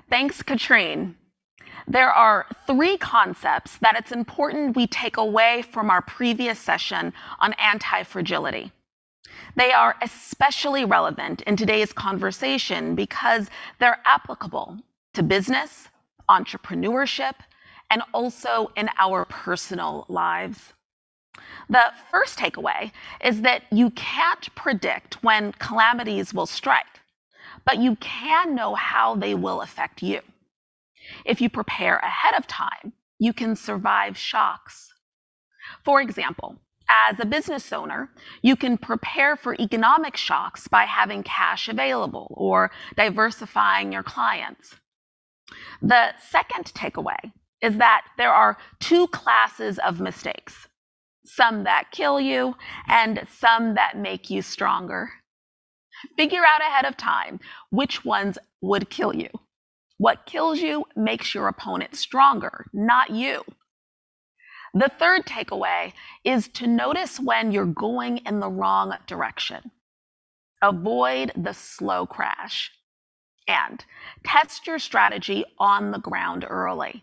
Thanks, Katrine. There are three concepts that it's important we take away from our previous session on anti-fragility. They are especially relevant in today's conversation because they're applicable to business, entrepreneurship, and also in our personal lives. The first takeaway is that you can't predict when calamities will strike, but you can know how they will affect you. If you prepare ahead of time, you can survive shocks. For example, as a business owner, you can prepare for economic shocks by having cash available or diversifying your clients. The second takeaway is that there are two classes of mistakes, some that kill you and some that make you stronger. Figure out ahead of time which ones would kill you. What kills you makes your opponent stronger, not you. The third takeaway is to notice when you're going in the wrong direction. Avoid the slow crash and test your strategy on the ground early.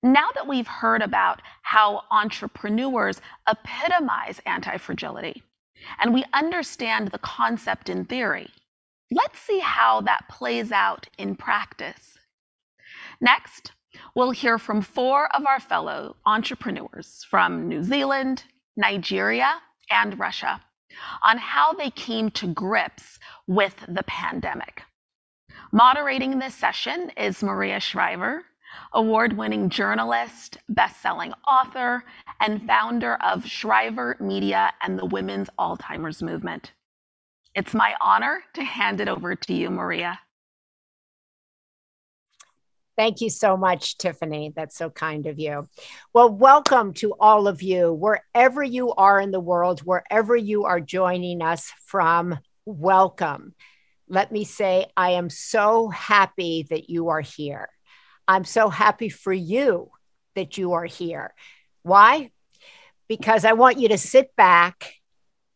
Now that we've heard about how entrepreneurs epitomize anti-fragility and we understand the concept in theory, let's see how that plays out in practice. Next, we'll hear from four of our fellow entrepreneurs from New Zealand, Nigeria, and Russia on how they came to grips with the pandemic. Moderating this session is Maria Shriver, award-winning journalist, best-selling author, and founder of Shriver Media and the Women's Alzheimer's Movement. It's my honor to hand it over to you, Maria. Thank you so much, Tiffany. That's so kind of you. Well, welcome to all of you, wherever you are in the world, wherever you are joining us from, welcome. Let me say, I am so happy that you are here. I'm so happy for you that you are here. Why? Because I want you to sit back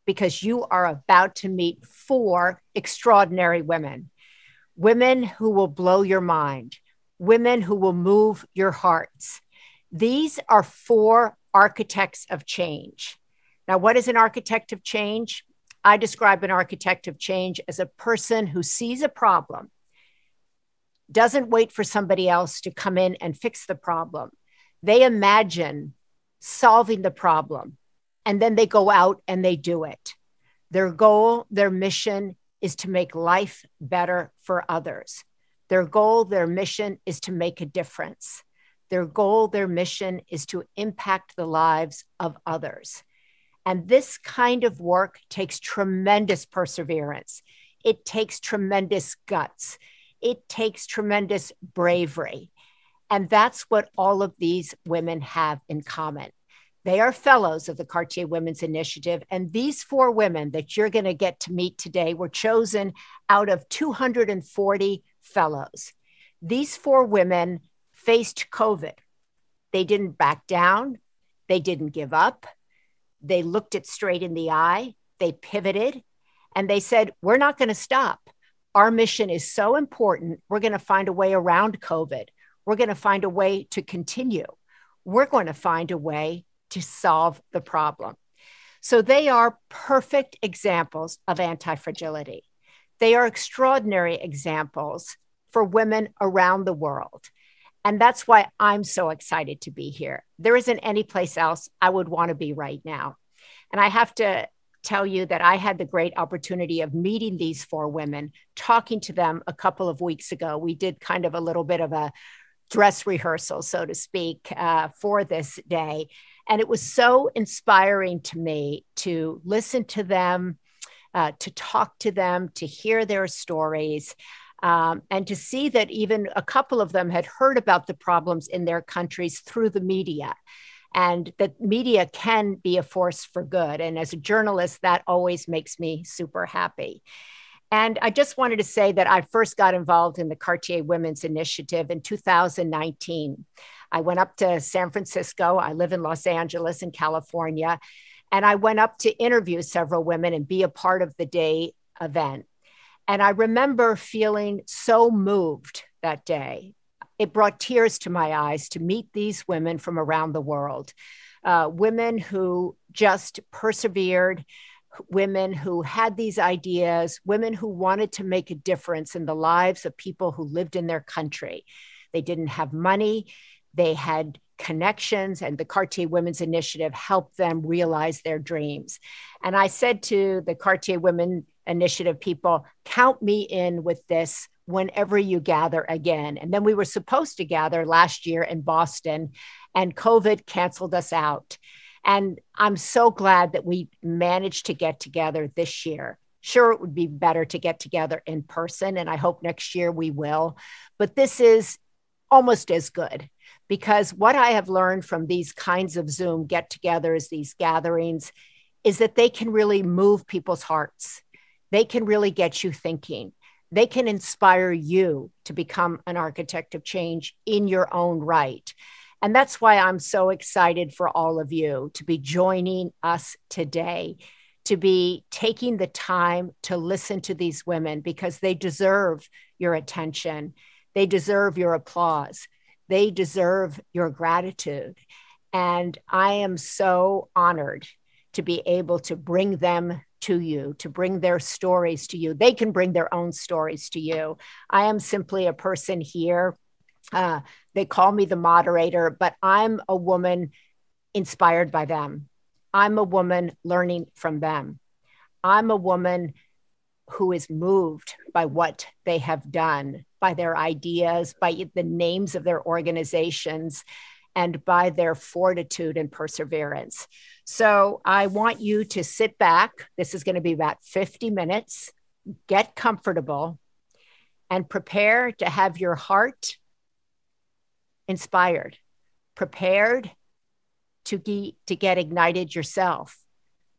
because you are about to meet four extraordinary women, women who will blow your mind, women who will move your hearts. These are four architects of change. Now, what is an architect of change? I describe an architect of change as a person who sees a problem, doesn't wait for somebody else to come in and fix the problem. They imagine solving the problem, and then they go out and they do it. Their goal, their mission is to make life better for others. Their goal, their mission is to make a difference. Their goal, their mission is to impact the lives of others. And this kind of work takes tremendous perseverance. It takes tremendous guts. It takes tremendous bravery. And that's what all of these women have in common. They are fellows of the Cartier Women's Initiative. And these four women that you're going to get to meet today were chosen out of 240 fellows. These four women faced COVID. They didn't back down. They didn't give up. They looked it straight in the eye. They pivoted and they said, we're not going to stop. Our mission is so important. We're going to find a way around COVID. We're going to find a way to continue. We're going to find a way to solve the problem. So they are perfect examples of anti-fragility. They are extraordinary examples for women around the world. And that's why I'm so excited to be here. There isn't any place else I would want to be right now. And I have to tell you that I had the great opportunity of meeting these four women, talking to them a couple of weeks ago. We did kind of a little bit of a dress rehearsal, so to speak, for this day. And it was so inspiring to me to listen to them, to talk to them, to hear their stories, and to see that even a couple of them had heard about the problems in their countries through the media, and that media can be a force for good. And as a journalist, that always makes me super happy. And I just wanted to say that I first got involved in the Cartier Women's Initiative in 2019. I went up to San Francisco. I live in Los Angeles in California. And I went up to interview several women and be a part of the day event. And I remember feeling so moved that day. It brought tears to my eyes to meet these women from around the world, women who just persevered, women who had these ideas, women who wanted to make a difference in the lives of people who lived in their country. They didn't have money, they had connections, and the Cartier Women's Initiative helped them realize their dreams. And I said to the Cartier Women Initiative people, count me in with this whenever you gather again. And then we were supposed to gather last year in Boston, and COVID canceled us out. And I'm so glad that we managed to get together this year. Sure, it would be better to get together in person, and I hope next year we will. But this is almost as good, because what I have learned from these kinds of Zoom get-togethers, these gatherings, is that they can really move people's hearts. They can really get you thinking. They can inspire you to become an architect of change in your own right. And that's why I'm so excited for all of you to be joining us today, to be taking the time to listen to these women, because they deserve your attention. They deserve your applause. They deserve your gratitude. And I am so honored to be able to bring them to you, to bring their stories to you. They can bring their own stories to you. I am simply a person here. They call me the moderator, but I'm a woman inspired by them. I'm a woman learning from them. I'm a woman who is moved by what they have done, by their ideas, by the names of their organizations, and by their fortitude and perseverance. So I want you to sit back. This is going to be about 50 minutes. Get comfortable and prepare to have your heart inspired, prepared to get ignited yourself.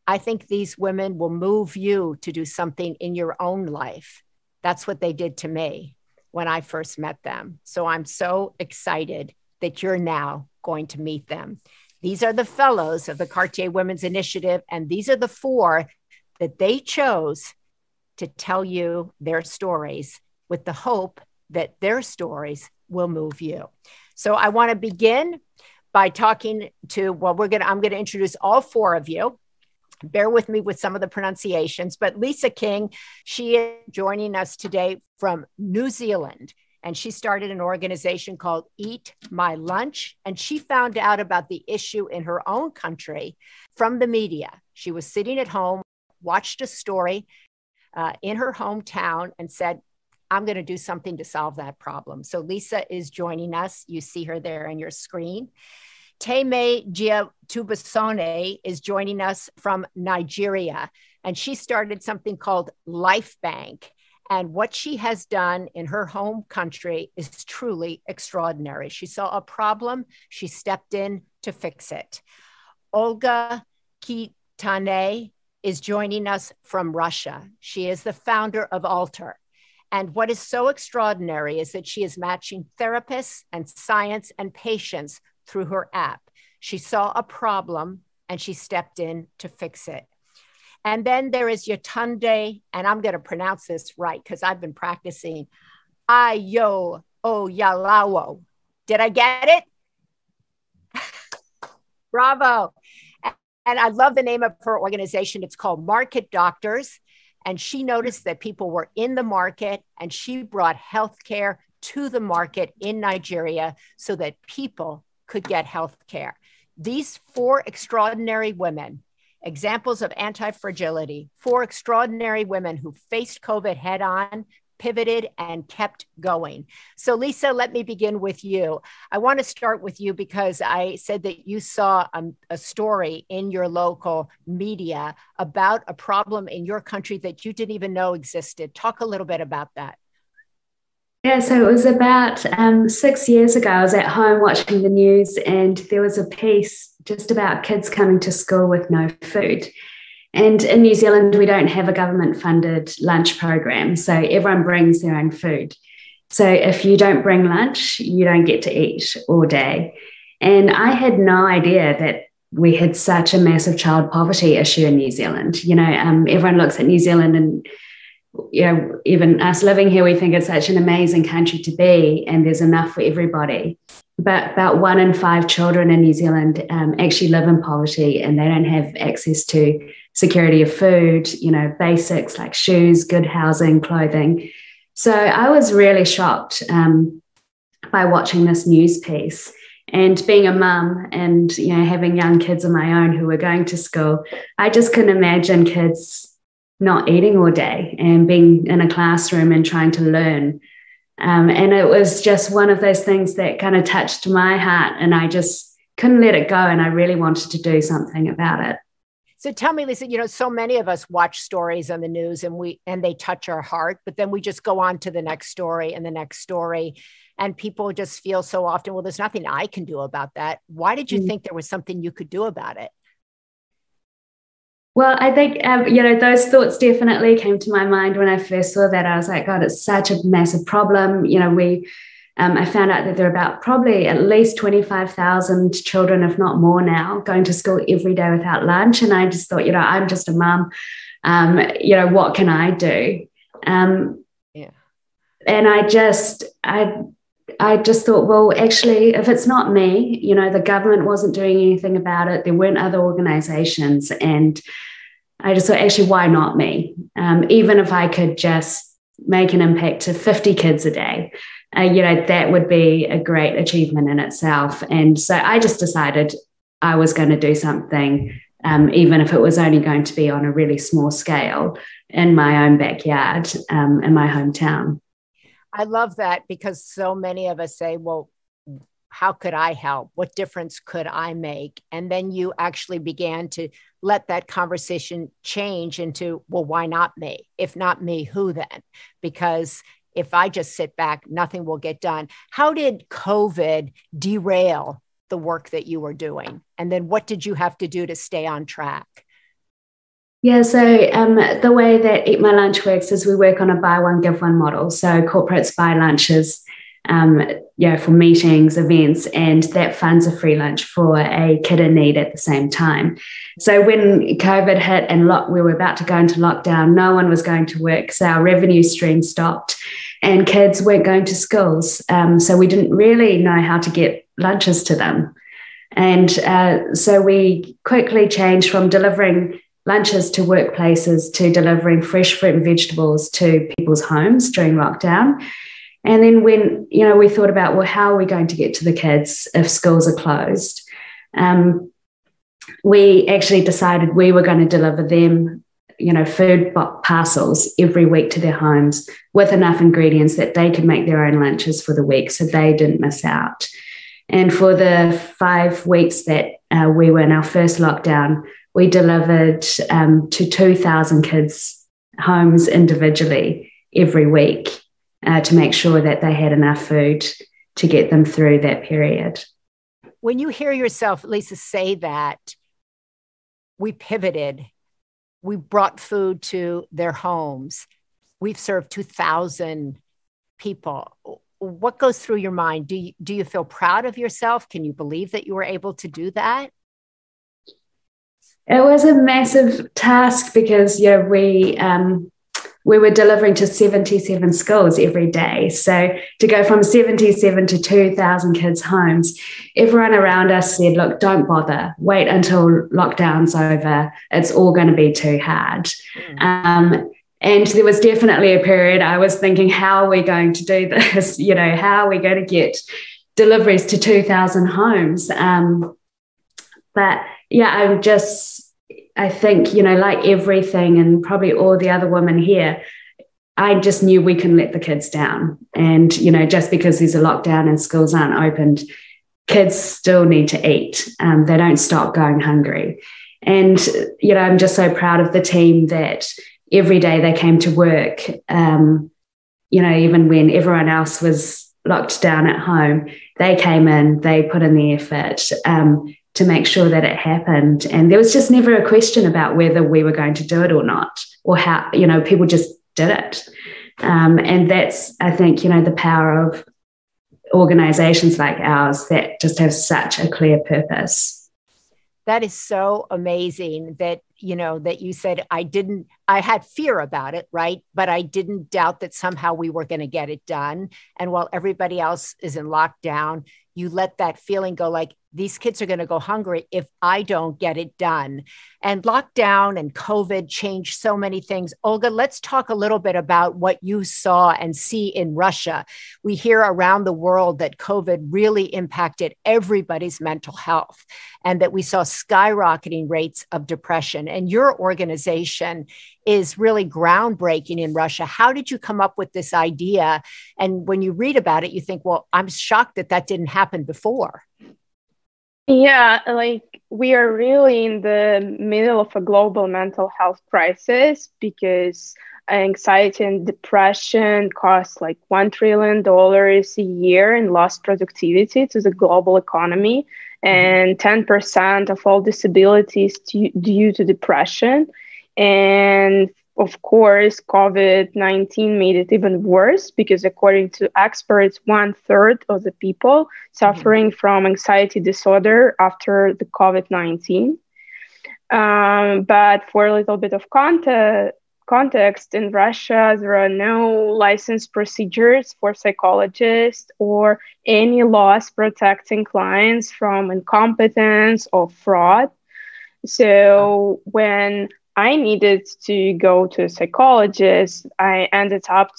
I think these women will move you to do something in your own life. That's what they did to me when I first met them. So I'm so excited that you're now going to meet them. These are the fellows of the Cartier Women's Initiative, and these are the 4 that they chose to tell you their stories with the hope that their stories will move you. So I want to begin by talking to, I'm going to introduce all 4 of you. Bear with me with some of the pronunciations, but Lisa King, she is joining us today from New Zealand, and she started an organization called Eat My Lunch, and she found out about the issue in her own country from the media. She was sitting at home, watched a story in her hometown, and said, I'm going to do something to solve that problem. So Lisa is joining us. You see her there on your screen. Teme Giatubasone is joining us from Nigeria, and she started something called Life Bank. And what she has done in her home country is truly extraordinary. She saw a problem, she stepped in to fix it. Olga Kitane is joining us from Russia. She is the founder of Alter. And what is so extraordinary is that she is matching therapists and science and patients through her app. She saw a problem and she stepped in to fix it. And then there is Yatunde, and I'm going to pronounce this right because I've been practicing, Ayo Oyalawo. Did I get it? Bravo. And I love the name of her organization. It's called Market Doctors. And she noticed that people were in the market, and she brought healthcare to the market in Nigeria so that people could get healthcare. These 4 extraordinary women, examples of anti-fragility, 4 extraordinary women who faced COVID head on, pivoted, and kept going. So Lisa, let me begin with you. I want to start with you because I said that you saw a story in your local media about a problem in your country that you didn't even know existed. Talk a little bit about that. Yeah, so it was about 6 years ago. I was at home watching the news, and there was a piece just about kids coming to school with no food. And in New Zealand, we don't have a government-funded lunch program, so everyone brings their own food. So if you don't bring lunch, you don't get to eat all day. And I had no idea that we had such a massive child poverty issue in New Zealand. You know, everyone looks at New Zealand and even us living here, we think it's such an amazing country to be, and there's enough for everybody. But about 1 in 5 children in New Zealand actually live in poverty, and they don't have access to security of food, basics like shoes, good housing, clothing. So I was really shocked by watching this news piece. And being a mum and, having young kids of my own who were going to school, I just couldn't imagine kids not eating all day and being in a classroom and trying to learn. And it was just one of those things that kind of touched my heart, and I just couldn't let it go. And I really wanted to do something about it. So tell me, Lisa, so many of us watch stories on the news and they touch our heart, but then we just go on to the next story and the next story. And people just feel so often, well, there's nothing I can do about that. Why did you think there was something you could do about it? Well, I think, those thoughts definitely came to my mind when I first saw that. I was like, God, it's such a massive problem. I found out that there are about probably at least 25,000 children, if not more now, going to school every day without lunch. And I just thought, I'm just a mum. What can I do? And I just thought, well, actually, if it's not me, the government wasn't doing anything about it. There weren't other organizations. And I just thought, actually, why not me? Even if I could just make an impact to 50 kids a day, that would be a great achievement in itself. And so I just decided I was going to do something, even if it was only going to be on a really small scale in my own backyard, in my hometown. I love that, because so many of us say, well, how could I help? What difference could I make? And then you actually began to let that conversation change into, well, why not me? If not me, who then? Because if I just sit back, nothing will get done. How did COVID derail the work that you were doing? And then what did you have to do to stay on track? Yeah, so the way that Eat My Lunch works is we work on a buy one, give one model. So corporates buy lunches for meetings, events, and that funds a free lunch for a kid in need at the same time. So when COVID hit and we were about to go into lockdown, no one was going to work. So our revenue stream stopped and kids weren't going to schools. So we didn't really know how to get lunches to them. And so we quickly changed from delivering lunches to workplaces to delivering fresh fruit and vegetables to people's homes during lockdown. And then when, we thought about, well, how are we going to get to the kids if schools are closed? We actually decided we were going to deliver them, food parcels every week to their homes with enough ingredients that they could make their own lunches for the week so they didn't miss out. And for the 5 weeks that we were in our first lockdown, we delivered to 2,000 kids' homes individually every week to make sure that they had enough food to get them through that period. When you hear yourself, Lisa, say that, we pivoted, we brought food to their homes, we've served 2,000 people. What goes through your mind? Do you feel proud of yourself? Can you believe that you were able to do that? It was a massive task because we were delivering to 77 schools every day. So to go from 77 to 2,000 kids' homes, everyone around us said, look, don't bother. Wait until lockdown's over. It's all going to be too hard. And there was definitely a period I was thinking, how are we going to do this? How are we going to get deliveries to 2,000 homes? But yeah, I think, like everything and probably all the other women here, I just knew we couldn't let the kids down. And, just because there's a lockdown and schools aren't opened, kids still need to eat. They don't stop going hungry. And, I'm just so proud of the team that every day they came to work, even when everyone else was locked down at home, they came in, they put in the effort to make sure that it happened. And there was just never a question about whether we were going to do it or not, or how, people just did it. And that's, I think, the power of organizations like ours that just have such a clear purpose. That is so amazing that that you said, I had fear about it, right? But I didn't doubt that somehow we were going to get it done. And while everybody else is in lockdown, you let that feeling go, like, these kids are going to go hungry if I don't get it done. And lockdown and COVID changed so many things. Olga, let's talk a little bit about what you saw and see in Russia. We hear around the world that COVID really impacted everybody's mental health, and that we saw skyrocketing rates of depression. And your organization is really groundbreaking in Russia. How did you come up with this idea? And when you read about it, you think, well, I'm shocked that didn't happen before. Yeah, like, we are really in the middle of a global mental health crisis, because anxiety and depression cost like $1 trillion a year in lost productivity to the global economy, and 10% of all disabilities due to depression. And of course, COVID-19 made it even worse, because according to experts, 1/3 of the people suffering from anxiety disorder after the COVID-19. But for a little bit of context, in Russia, there are no licensed procedures for psychologists or any laws protecting clients from incompetence or fraud. So when I needed to go to a psychologist, I ended up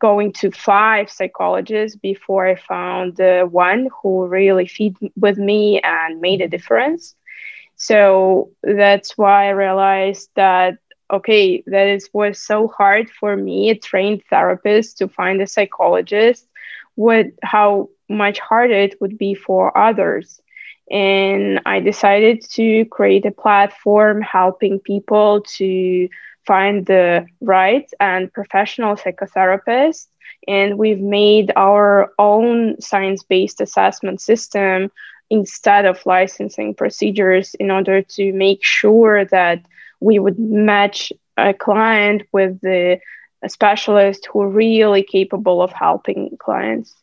going to 5 psychologists before I found the one who really fit with me and made a difference. So that's why I realized that, okay, was so hard for me, a trained therapist, to find a psychologist, how much harder it would be for others. And I decided to create a platform helping people to find the right and professional psychotherapist. And we've made our own science-based assessment system instead of licensing procedures, in order to make sure that we would match a client with a specialist who are really capable of helping clients.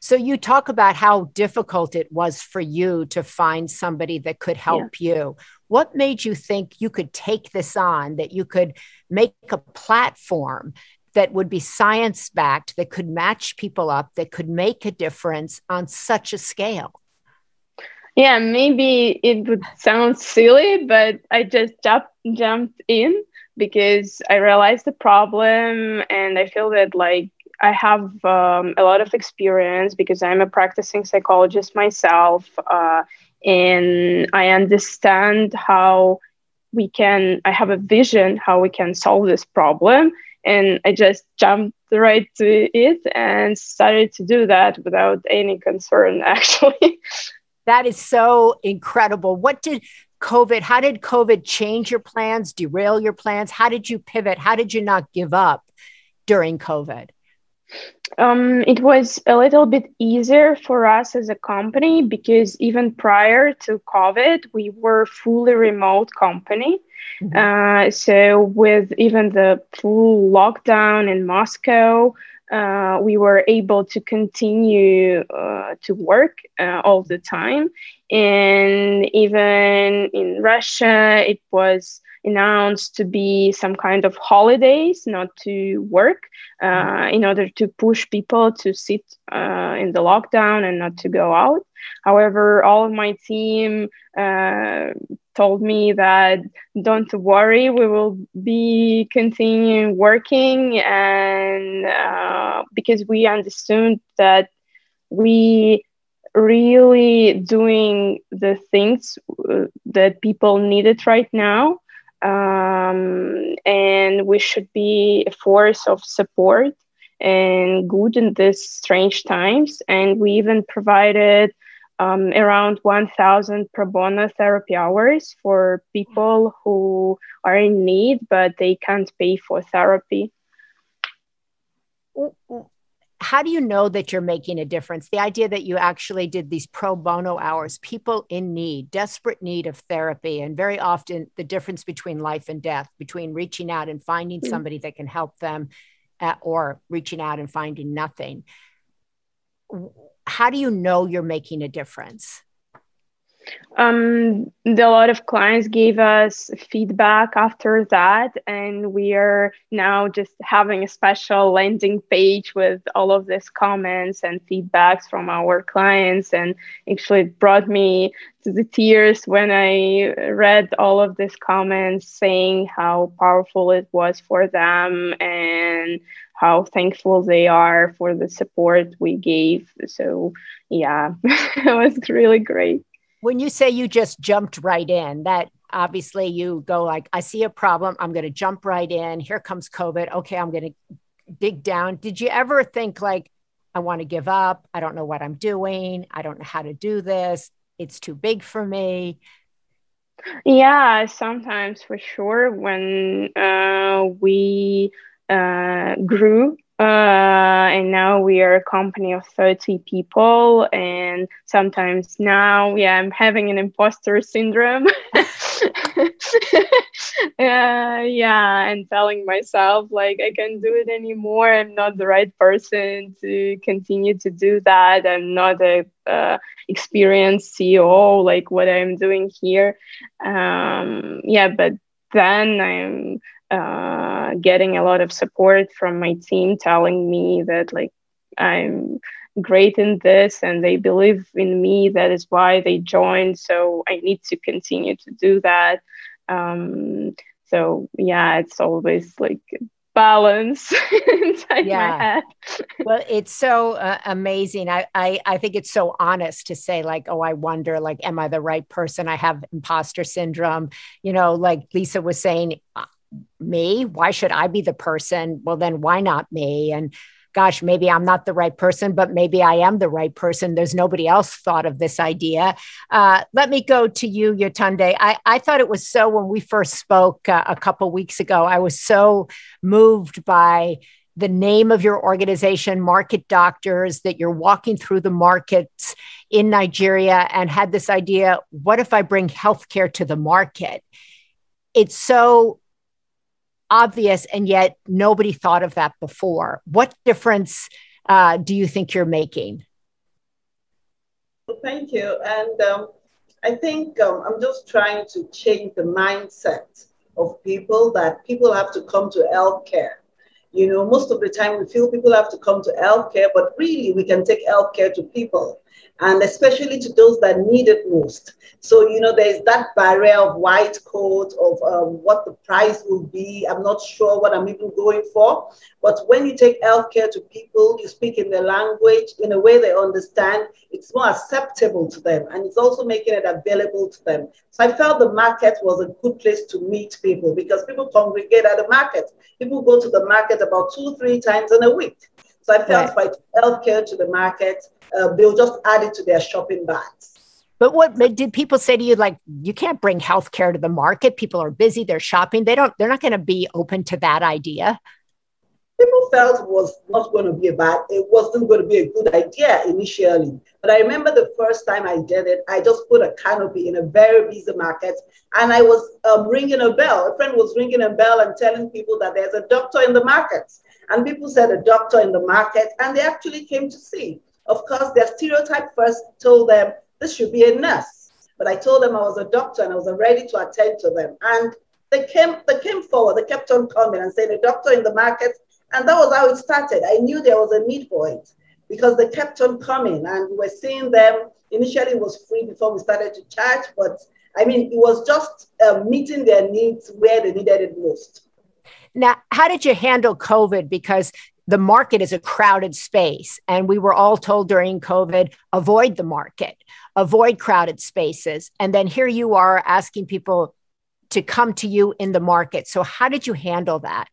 So you talk about how difficult it was for you to find somebody that could help you. What made you think you could take this on, that you could make a platform that would be science-backed, that could match people up, that could make a difference on such a scale? Yeah, maybe it would sound silly, but I just jumped in because I realized the problem, and I feel that, like, I have a lot of experience because I'm a practicing psychologist myself, and I understand how I have a vision how we can solve this problem. And I just jumped right to it and started to do that without any concern, actually. That is so incredible. How did COVID change your plans, derail your plans? How did you pivot? How did you not give up during COVID? It was a little bit easier for us as a company, because even prior to COVID, we were fully remote company. So with even the full lockdown in Moscow, we were able to continue to work all the time. And even in Russia, it was announced to be some kind of holidays, not to work, in order to push people to sit in the lockdown and not to go out. However, all of my team told me that don't worry, we will be continuing working, and because we understood that we really doing the things that people needed right now, and we should be a force of support and good in these strange times. And we even provided around 1,000 pro bono therapy hours for people who are in need, but they can't pay for therapy. How do you know that you're making a difference? The idea that you actually did these pro bono hours, people in need, desperate need of therapy, and very often the difference between life and death, between reaching out and finding somebody that can help them, or reaching out and finding nothing. How do you know you're making a difference? A lot of clients gave us feedback after that, and we are now just having a special landing page with all of these comments and feedbacks from our clients. And actually, it brought me to the tears when I read all of these comments saying how powerful it was for them and how thankful they are for the support we gave. So yeah, it was really great. When you say you just jumped right in, that obviously you go like, I see a problem, I'm going to jump right in. Here comes COVID. Okay, I'm going to dig down. Did you ever think like, I want to give up? I don't know what I'm doing. I don't know how to do this. It's too big for me. Yeah, sometimes for sure. When we grew, and now we are a company of 30 people, and sometimes now, yeah, I'm having an imposter syndrome. Yeah, and telling myself like I can't do it anymore. I'm not the right person to continue to do that. I'm not a experienced CEO like what I'm doing here. Yeah, but then I'm getting a lot of support from my team telling me that like I'm great in this and they believe in me. That is why they joined. So I need to continue to do that. So yeah, it's always like balance inside my head. Well, it's so amazing. I think it's so honest to say like, oh, I wonder, like, am I the right person? I have imposter syndrome. You know, like Lisa was saying, me, why should I be the person? Well, then why not me? And gosh, maybe I'm not the right person, but maybe I am the right person. There's nobody else thought of this idea. Let me go to you, Yetunde. I thought it was so, when we first spoke a couple of weeks ago, I was so moved by the name of your organization, Market Doctors, that you're walking through the markets in Nigeria and had this idea, what if I bring healthcare to the market? It's so obvious, and yet nobody thought of that before. What difference do you think you're making? Well, thank you. And I think I'm just trying to change the mindset of people, that people have to come to healthcare. You know, most of the time we feel people have to come to healthcare, but really we can take healthcare to people, and especially to those that need it most. So, you know, there's that barrier of white coat, of what the price will be. I'm not sure what I'm even going for. But when you take healthcare to people, you speak in their language in a way they understand, it's more acceptable to them. And it's also making it available to them. So I felt the market was a good place to meet people, because people congregate at the market. People go to the market about 2-3 times in a week. So I felt if I took healthcare to the market, they'll just add it to their shopping bags. But what did people say to you? Like, you can't bring healthcare to the market. People are busy. They're shopping. They're not going to be open to that idea. People felt it was not going to be it wasn't going to be a good idea initially. But I remember the first time I did it, I just put a canopy in a very busy market, and I was ringing a bell. A friend was ringing a bell and telling people that there's a doctor in the market. And people said a doctor in the market, and they actually came to see. Of course, their stereotype first told them this should be a nurse. But I told them I was a doctor and I was ready to attend to them. And they came forward, they kept on coming and saying a doctor in the market. And that was how it started. I knew there was a need for it because they kept on coming, and we were seeing them. Initially, it was free before we started to charge. But I mean, it was just meeting their needs where they needed it most. Now, how did you handle COVID? Because the market is a crowded space. And we were all told during COVID, avoid the market, avoid crowded spaces. And then here you are asking people to come to you in the market. So how did you handle that?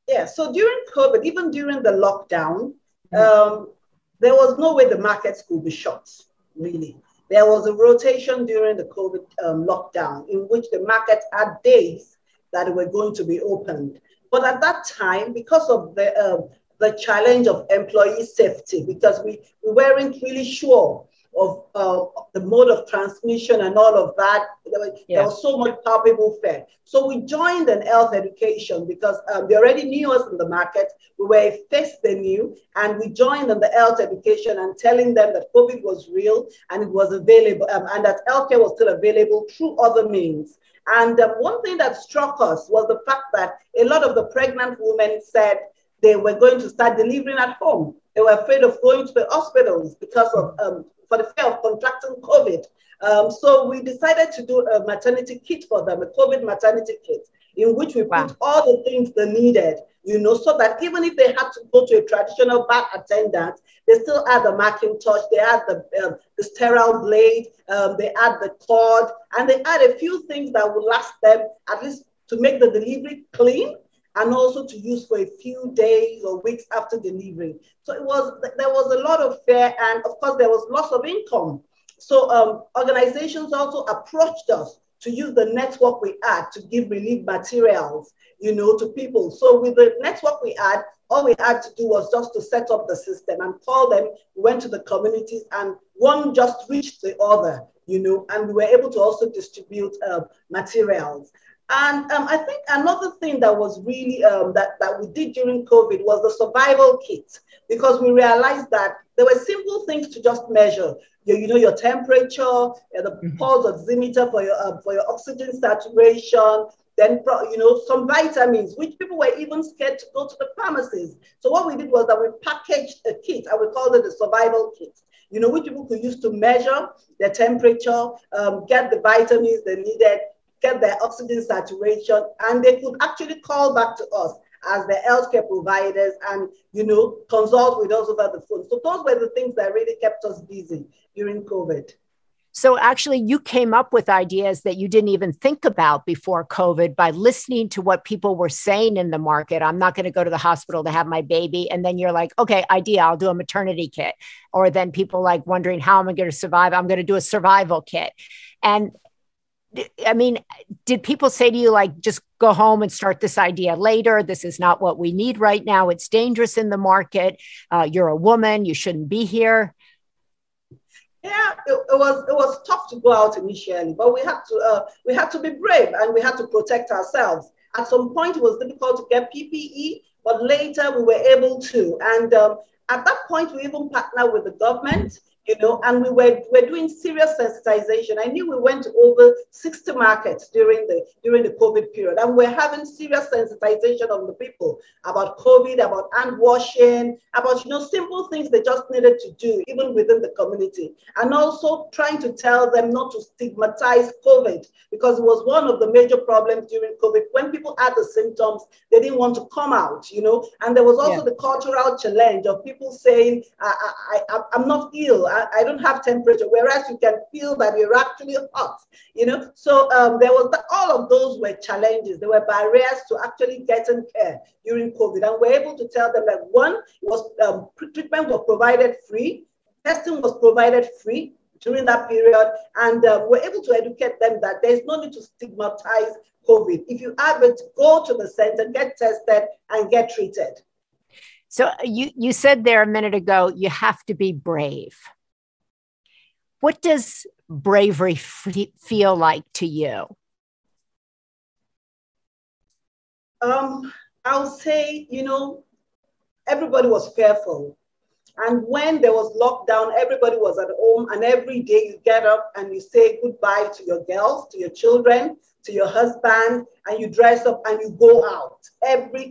Yeah, so during COVID, even during the lockdown, there was no way the markets could be shut, really. There was a rotation during the COVID lockdown in which the markets had days that were going to be opened. But at that time, because of the challenge of employee safety, because we weren't really sure of the mode of transmission and all of that. There was so much palpable fear. So we joined in health education because they already knew us in the market. We were a face they knew, and we joined in the health education and telling them that COVID was real and it was available, and that healthcare was still available through other means. And one thing that struck us was the fact that a lot of the pregnant women said they were going to start delivering at home. They were afraid of going to the hospitals because of for the fear of contracting COVID. So we decided to do a maternity kit for them, a COVID maternity kit, in which we put all the things they needed, you know, so that even if they had to go to a traditional bath attendant, they still had the Macintosh, they had the sterile blade, they had the cord, and they had a few things that would last them at least to make the delivery clean, and also to use for a few days or weeks after delivery. So there was a lot of fear, and of course there was loss of income. So organizations also approached us to use the network we had to give relief materials, you know, to people. So with the network we had, all we had to do was just to set up the system and call them. We went to the communities, and one just reached the other, you know, and we were able to also distribute materials. And I think another thing that was really that we did during COVID was the survival kit, because we realized that there were simple things to just measure. Your temperature, the pulse oximeter for your oxygen saturation, then some vitamins, which people were even scared to go to the pharmacies. So what we did was that we packaged a kit, and we called it the survival kit, you know, which people could use to measure their temperature, get the vitamins they needed, get their oxygen saturation, and they could actually call back to us as the healthcare providers and, you know, consult with us over the phone. So those were the things that really kept us busy during COVID. So actually you came up with ideas that you didn't even think about before COVID by listening to what people were saying in the market. I'm not going to go to the hospital to have my baby. And then you're like, okay, idea, I'll do a maternity kit. Or then people like wondering, how am I going to survive? I'm going to do a survival kit. And I mean, did people say to you, like, just go home and start this idea later? This is not what we need right now. It's dangerous in the market. You're a woman. You shouldn't be here. Yeah, it was tough to go out initially, but we had to be brave, and we had to protect ourselves. At some point, it was difficult to get PPE, but later we were able to. And at that point, we even partnered with the government, you know, and we were doing serious sensitization. I knew we went to over 60 markets during the COVID period, and we're having serious sensitization of the people about COVID, about hand washing, about, you know, simple things they just needed to do, even within the community. And also trying to tell them not to stigmatize COVID, because it was one of the major problems during COVID. When people had the symptoms, they didn't want to come out, you know, and there was also the cultural challenge of people saying, I'm not ill. I don't have temperature, whereas you can feel that you're actually hot, you know. So there was all of those were challenges. There were barriers to actually getting care during COVID, and we're able to tell them that one was treatment was provided free, testing was provided free during that period, and we're able to educate them that there's no need to stigmatize COVID. If you have it, go to the center, get tested, and get treated. So you said there a minute ago, you have to be brave. What does bravery feel like to you? I'll say, you know, everybody was fearful. And when there was lockdown, everybody was at home, and every day you get up and you say goodbye to your girls, to your children, to your husband, and you dress up and you go out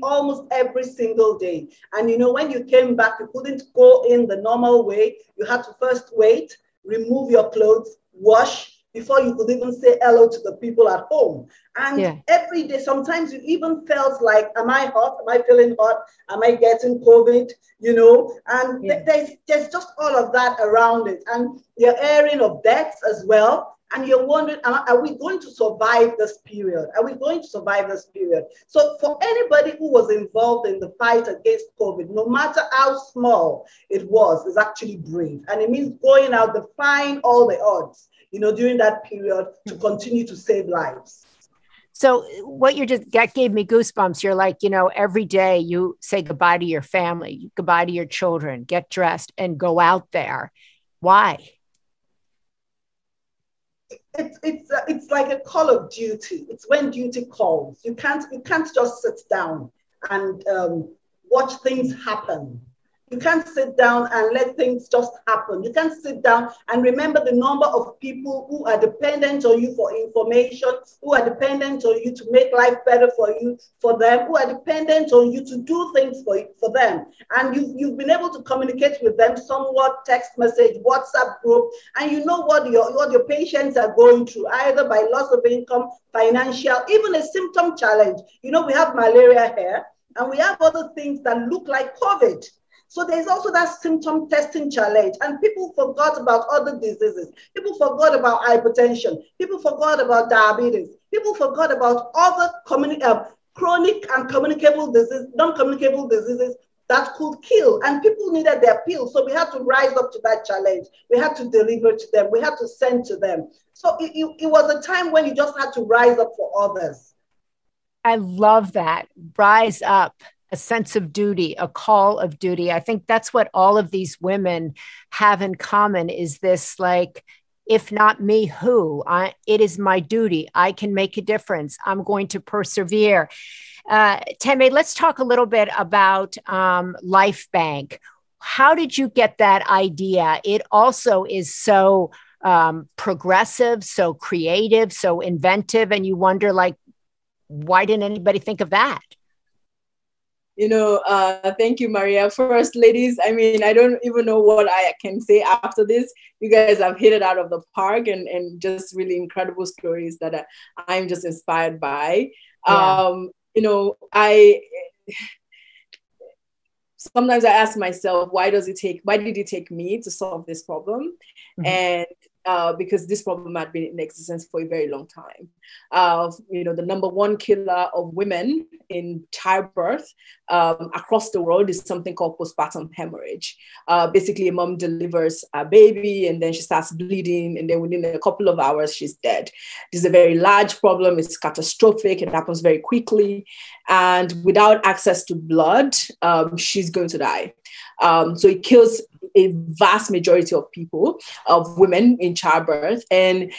almost every single day. And, you know, when you came back, you couldn't go in the normal way. You had to first wait, remove your clothes, wash, before you could even say hello to the people at home. And every day, sometimes you even felt like, am I hot? Am I feeling hot? Am I getting COVID? You know, and there's just all of that around it. And you're hearing of deaths as well. And you're wondering, are we going to survive this period? Are we going to survive this period? So for anybody who was involved in the fight against COVID, no matter how small it was, is actually brave. And it means going out, defying all the odds, you know, during that period to continue to save lives. So what that gave me goosebumps. You're like, you know, every day you say goodbye to your family, goodbye to your children, get dressed and go out there. Why? it's like a call of duty. It's when duty calls. You can't just sit down and watch things happen. You can't sit down and let things just happen. You can't sit down and remember the number of people who are dependent on you for information, who are dependent on you to make life better for you, for them, who are dependent on you to do things for them. And you've been able to communicate with them somewhat, text message, WhatsApp group, and you know what your patients are going through, either by loss of income, financial, even a symptom challenge. You know, we have malaria here, and we have other things that look like COVID. So there's also that symptom testing challenge, and people forgot about other diseases. People forgot about hypertension. People forgot about diabetes. People forgot about other chronic and communicable diseases, non-communicable diseases that could kill, and people needed their pills. So we had to rise up to that challenge. We had to deliver to them. We had to send to them. So it was a time when you just had to rise up for others. I love that. Rise up. A sense of duty, a call of duty. I think that's what all of these women have in common, is this, like, if not me, who? It is my duty. I can make a difference. I'm going to persevere. Teme, let's talk a little bit about Life Bank. How did you get that idea? It also is so progressive, so creative, so inventive, and you wonder, like, why didn't anybody think of that? Thank you, Maria. First, ladies, I mean, I don't even know what I can say after this. You guys have hit it out of the park, and just really incredible stories that I'm just inspired by. Yeah. Sometimes I ask myself, why did it take me to solve this problem? Mm-hmm. And because this problem had been in existence for a very long time. The number one killer of women in childbirth across the world is something called postpartum hemorrhage. Basically, a mom delivers a baby and then she starts bleeding, and then within a couple of hours, she's dead. This is a very large problem. It's catastrophic. It happens very quickly. And without access to blood, she's going to die. So it kills a vast majority of people, of women in childbirth. And,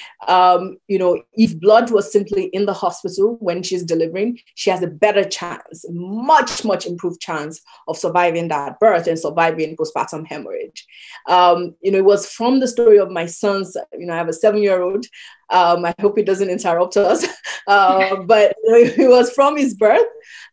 if blood was simply in the hospital when she's delivering, she has a better chance, much, much improved chance of surviving that birth and surviving postpartum hemorrhage. It was from the story of my son's, I have a 7-year-old. I hope it doesn't interrupt us. But it was from his birth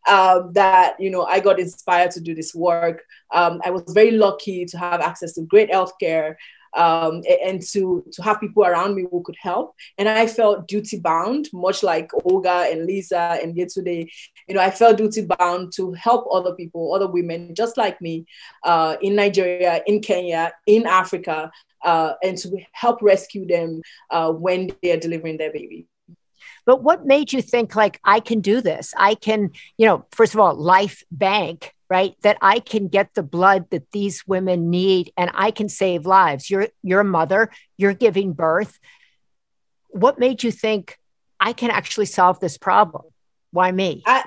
that, I got inspired to do this work. I was very lucky to have access to great healthcare and to have people around me who could help. And I felt duty bound, much like Olga and Lisa and Yetunde. I felt duty bound to help other people, other women just like me in Nigeria, in Kenya, in Africa, and to help rescue them when they are delivering their baby. But what made you think, like, I can do this? I can, first of all, Life Bank, right? That I can get the blood that these women need and I can save lives. You're a mother, you're giving birth. What made you think I can actually solve this problem? Why me? I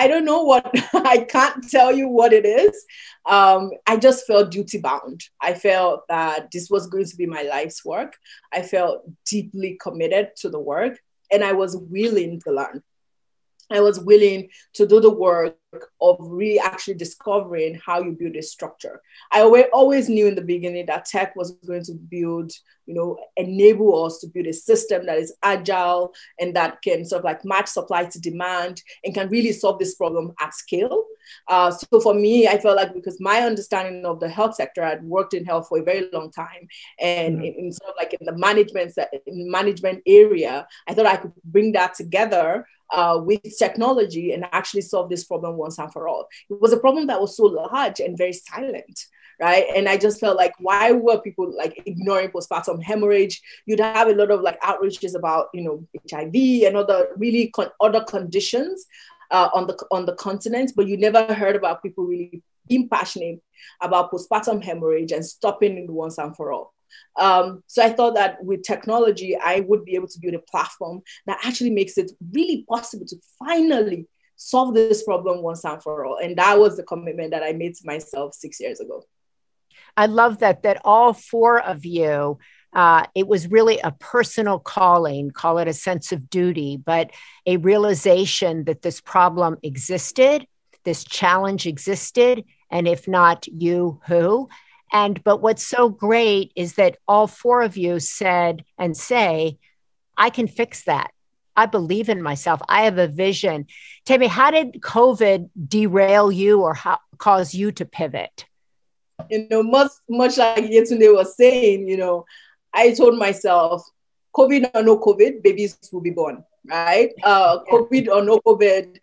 don't know what, I can't tell you what it is. I just felt duty bound. I felt that this was going to be my life's work. I felt deeply committed to the work, and I was willing to learn. I was willing to do the work of really actually discovering how you build a structure. I always knew in the beginning that tech was going to build, enable us to build a system that is agile and that can sort of like match supply to demand and can really solve this problem at scale. So for me, I felt like, because my understanding of the health sector, I'd worked in health for a very long time, and in sort of like in the management area, I thought I could bring that together with technology and actually solve this problem once and for all. It was a problem that was so large and very silent, right? And I just felt like, why were people like ignoring postpartum hemorrhage? You'd have a lot of like outreaches about, HIV and other really other conditions on the continent, but you never heard about people really being passionate about postpartum hemorrhage and stopping it once and for all. So I thought that with technology, I would be able to build a platform that actually makes it really possible to finally solve this problem once and for all. And that was the commitment that I made to myself 6 years ago. I love that all four of you it was really a personal calling, call it a sense of duty, but a realization that this problem existed, this challenge existed, and if not you, who? But what's so great is that all four of you said and say, I can fix that. I believe in myself. I have a vision. Tell me, how did COVID derail you or cause you to pivot? Much like Yetunde was saying, I told myself, COVID or no COVID, babies will be born, right? COVID or no COVID,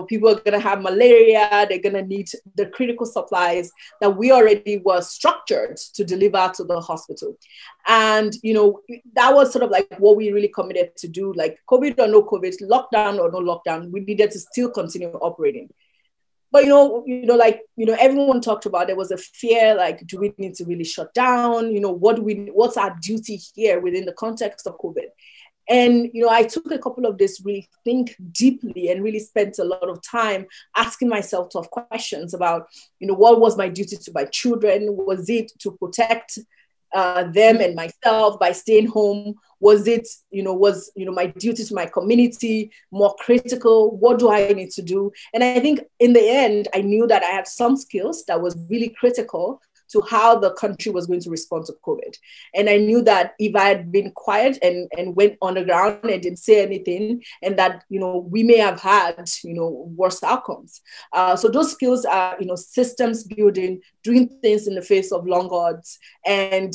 people are going to have malaria. They're going to need the critical supplies that we already were structured to deliver to the hospital. And, that was sort of like what we really committed to do, like COVID or no COVID, lockdown or no lockdown, we needed to still continue operating. But, everyone talked about, there was a fear, like, do we need to really shut down? What's our duty here within the context of COVID? And, I took a couple of days to really think deeply and really spent a lot of time asking myself tough questions about, what was my duty to my children? Was it to protect them and myself by staying home? Was it, my duty to my community more critical? What do I need to do? And I think in the end, I knew that I had some skills that was really critical to how the country was going to respond to COVID. And I knew that if I had been quiet and went on the ground and didn't say anything, and that, we may have had, worse outcomes. So those skills are, systems building, doing things in the face of long odds. And,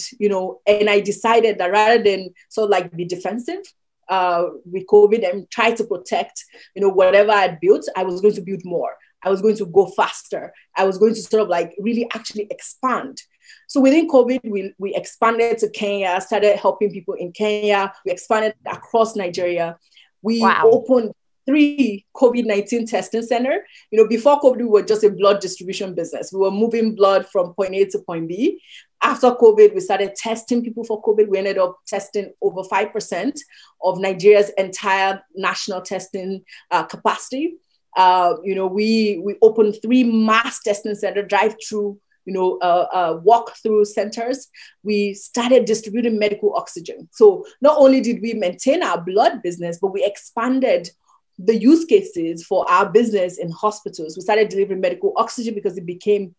and I decided that rather than sort of like be defensive, with COVID and try to protect, whatever I built, I was going to build more. I was going to go faster. I was going to sort of like really actually expand. So within COVID, we expanded to Kenya, started helping people in Kenya. We expanded across Nigeria. We opened 3 COVID-19 testing centers. Before COVID, we were just a blood distribution business. We were moving blood from point A to point B. After COVID, we started testing people for COVID. We ended up testing over 5% of Nigeria's entire national testing capacity. We opened 3 mass testing center drive-through, walk-through centers. We started distributing medical oxygen. So not only did we maintain our blood business, but we expanded the use cases for our business in hospitals. We started delivering medical oxygen because it became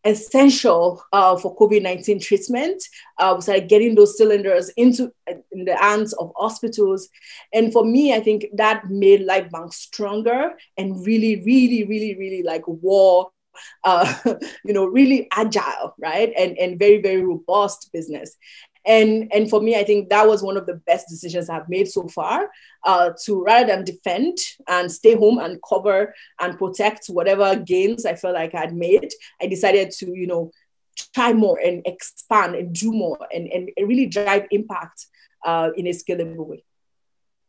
essential for COVID-19 treatment. We started getting those cylinders in the hands of hospitals. And for me, I think that made LifeBank stronger and really, really, really, really like really agile, right? And very, very robust business. And for me, I think that was one of the best decisions I've made so far, to rather than defend and stay home and cover and protect whatever gains I felt like I had made, I decided to, try more and expand and do more and really drive impact in a scalable way.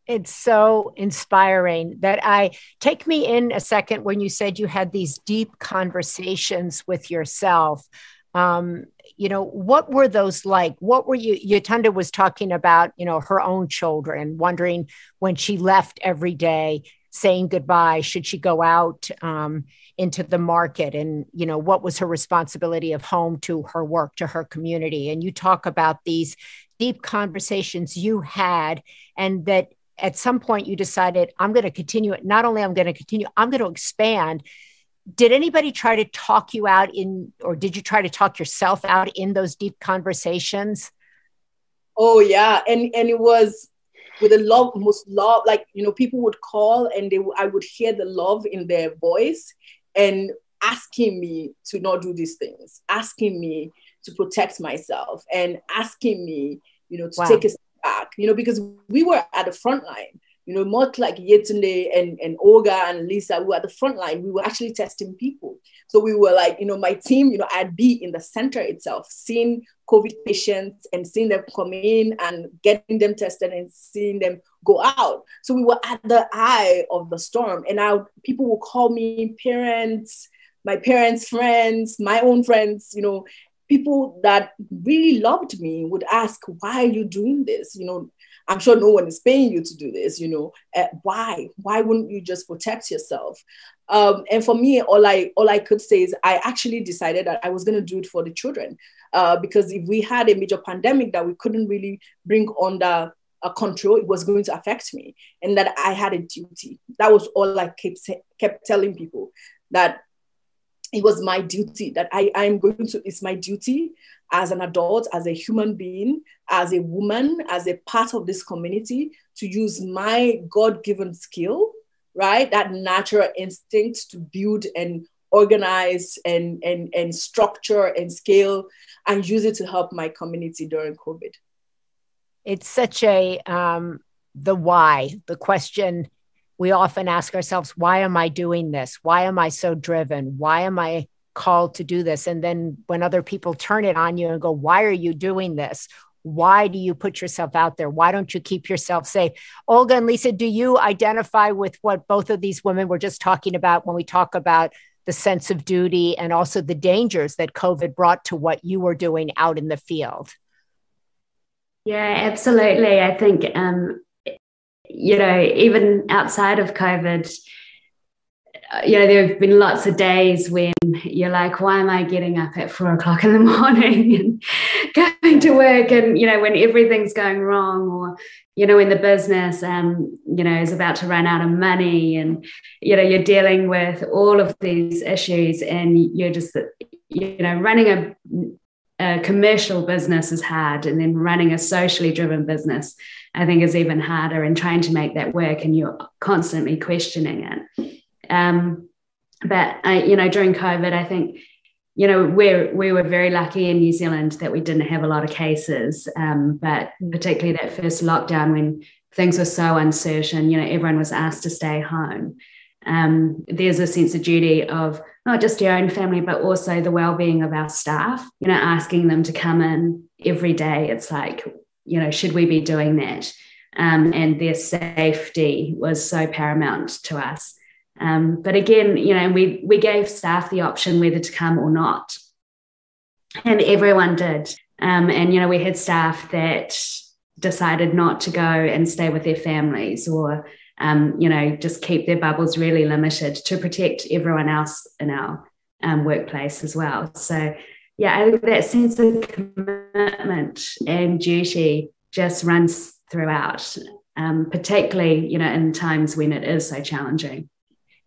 It's so inspiring that take me in a second when you said you had these deep conversations with yourself. What were those like? What were Yetunde was talking about, her own children, wondering when she left every day, saying goodbye, should she go out into the market? And, what was her responsibility of home to her work, to her community? And you talk about these deep conversations you had, and that at some point you decided, I'm going to continue it. Not only I'm going to continue, I'm going to expand. Did anybody try to talk you out or did you try to talk yourself out in those deep conversations? Oh yeah. And it was with most love, like, people would call and I would hear the love in their voice and asking me to not do these things, asking me to protect myself and asking me, to take a step back, because we were at the front line. Much like Yetunde and Olga and Lisa, we were at the front line. We were actually testing people. So we were like, my team, I'd be in the center itself, seeing COVID patients and seeing them come in and getting them tested and seeing them go out. So we were at the eye of the storm. And now people will call me parents, my parents' friends, my own friends, people that really loved me would ask, why are you doing this? I'm sure no one is paying you to do this, why wouldn't you just protect yourself? And for me, all I could say is I actually decided that I was going to do it for the children, because if we had a major pandemic that we couldn't really bring under control, it was going to affect me, and that I had a duty. That was all I kept telling people, that it was my duty, that it's my duty as an adult, as a human being, as a woman, as a part of this community, to use my God-given skill, right? That natural instinct to build and organize and structure and scale, and use it to help my community during COVID. It's such the why, the question we often ask ourselves, why am I doing this? Why am I so driven? Why am I called to do this? And then when other people turn it on you and go, why are you doing this? Why do you put yourself out there? Why don't you keep yourself safe? Olga and Lisa, do you identify with what both of these women were just talking about when we talk about the sense of duty and also the dangers that COVID brought to what you were doing out in the field? Yeah, absolutely. I think, even outside of COVID, there have been lots of days when you're like, why am I getting up at 4 o'clock in the morning and going to work? And, when everything's going wrong, or, when the business, is about to run out of money, and, you're dealing with all of these issues, and you're just, running a commercial business is hard, and then running a socially driven business, I think, is even harder, and trying to make that work, and you're constantly questioning it. But during COVID, I think, we were very lucky in New Zealand that we didn't have a lot of cases, but particularly that first lockdown when things were so uncertain, everyone was asked to stay home. There's a sense of duty of not just your own family, but also the well-being of our staff, asking them to come in every day. It's like, should we be doing that? And their safety was so paramount to us. But again, we gave staff the option whether to come or not. And everyone did. And, we had staff that decided not to go and stay with their families, or just keep their bubbles really limited to protect everyone else in our workplace as well. So, yeah, I think that sense of commitment and duty just runs throughout, particularly, in times when it is so challenging.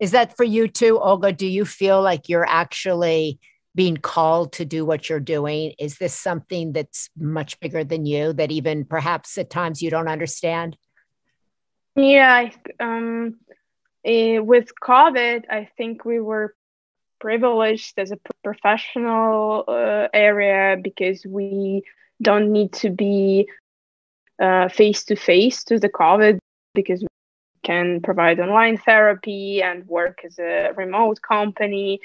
Is that for you too, Olga? Do you feel like you're actually being called to do what you're doing? Is this something that's much bigger than you, that even perhaps at times you don't understand? Yeah, with COVID, I think we were privileged as a professional area, because we don't need to be face-to-face to the COVID, because we can provide online therapy and work as a remote company.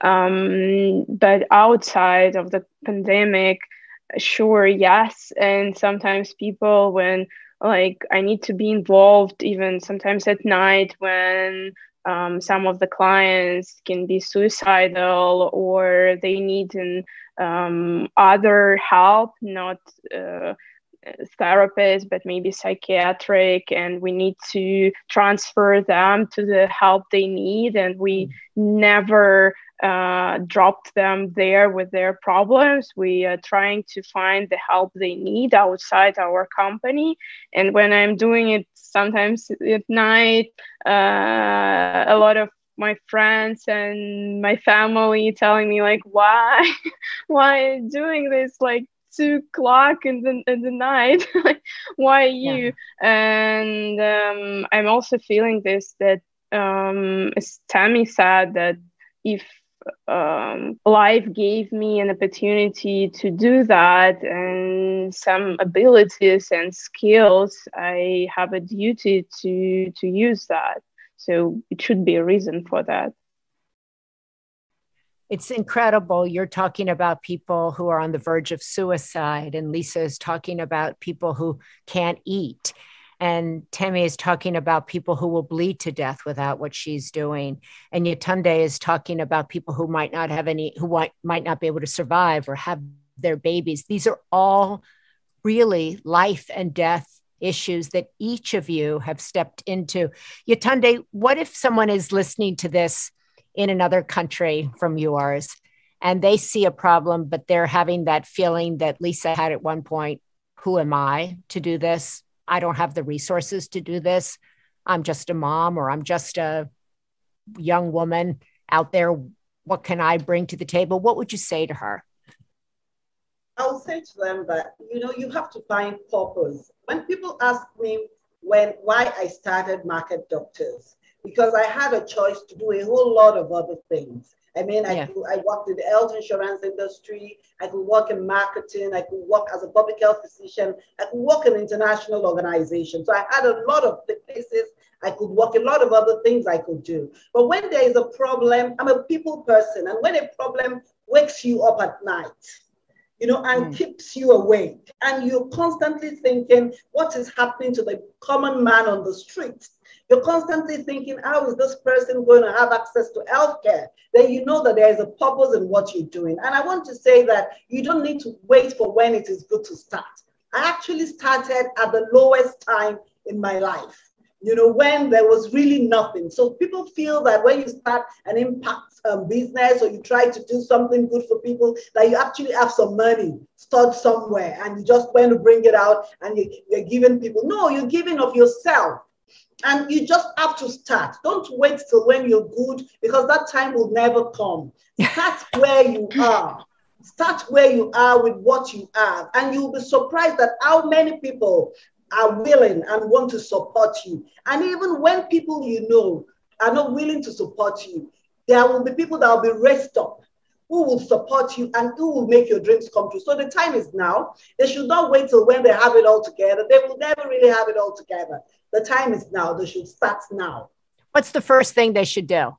But outside of the pandemic, sure, yes. And sometimes people, when I need to be involved, even sometimes at night, when some of the clients can be suicidal, or they need other help, not therapist, but maybe psychiatric, and we need to transfer them to the help they need, and we never dropped them there with their problems. We are trying to find the help they need outside our company. And when I'm doing it sometimes at night, a lot of my friends and my family telling me, like, why are you doing this, 2 o'clock in the night? Why you? Yeah. And I'm also feeling this, that as Tammy said, that if life gave me an opportunity to do that, and some abilities and skills, I have a duty to use that. So it should be a reason for that. It's incredible. You're talking about people who are on the verge of suicide, and Lisa is talking about people who can't eat. And Tammy is talking about people who will bleed to death without what she's doing. And Yetunde is talking about people who might not have might not be able to survive or have their babies. These are all really life and death issues that each of you have stepped into. Yetunde, what if someone is listening to this in another country from yours and they see a problem, but they're having that feeling that Lisa had at one point, who am I to do this? I don't have the resources to do this. I'm just a mom, or I'm just a young woman out there. What can I bring to the table? What would you say to her? I'll say to them that, you have to find purpose. When people ask me why I started Market Doctors, because I had a choice to do a whole lot of other things. I mean, I worked in the health insurance industry. I could work in marketing. I could work as a public health physician. I could work in international organizations. So I had a lot of places I could work, a lot of other things I could do. But when there is a problem, I'm a people person. And when a problem wakes you up at night, and keeps you awake, and you're constantly thinking, what is happening to the common man on the street? You're constantly thinking, how is this person going to have access to healthcare? Then you know that there is a purpose in what you're doing. And I want to say that you don't need to wait for when it is good to start. I actually started at the lowest time in my life, when there was really nothing. So people feel that when you start an impact business, or you try to do something good for people, that you actually have some money stored somewhere and you just want to bring it out and you're giving people. No, you're giving of yourself. And you just have to start. Don't wait till when you're good, because that time will never come. Start where you are. Start where you are with what you have. And you'll be surprised at how many people are willing and want to support you. And even when people are not willing to support you, there will be people that will be raised up who will support you and who will make your dreams come true. So the time is now. They should not wait till when they have it all together. They will never really have it all together. The time is now. They should start now. What's the first thing they should do?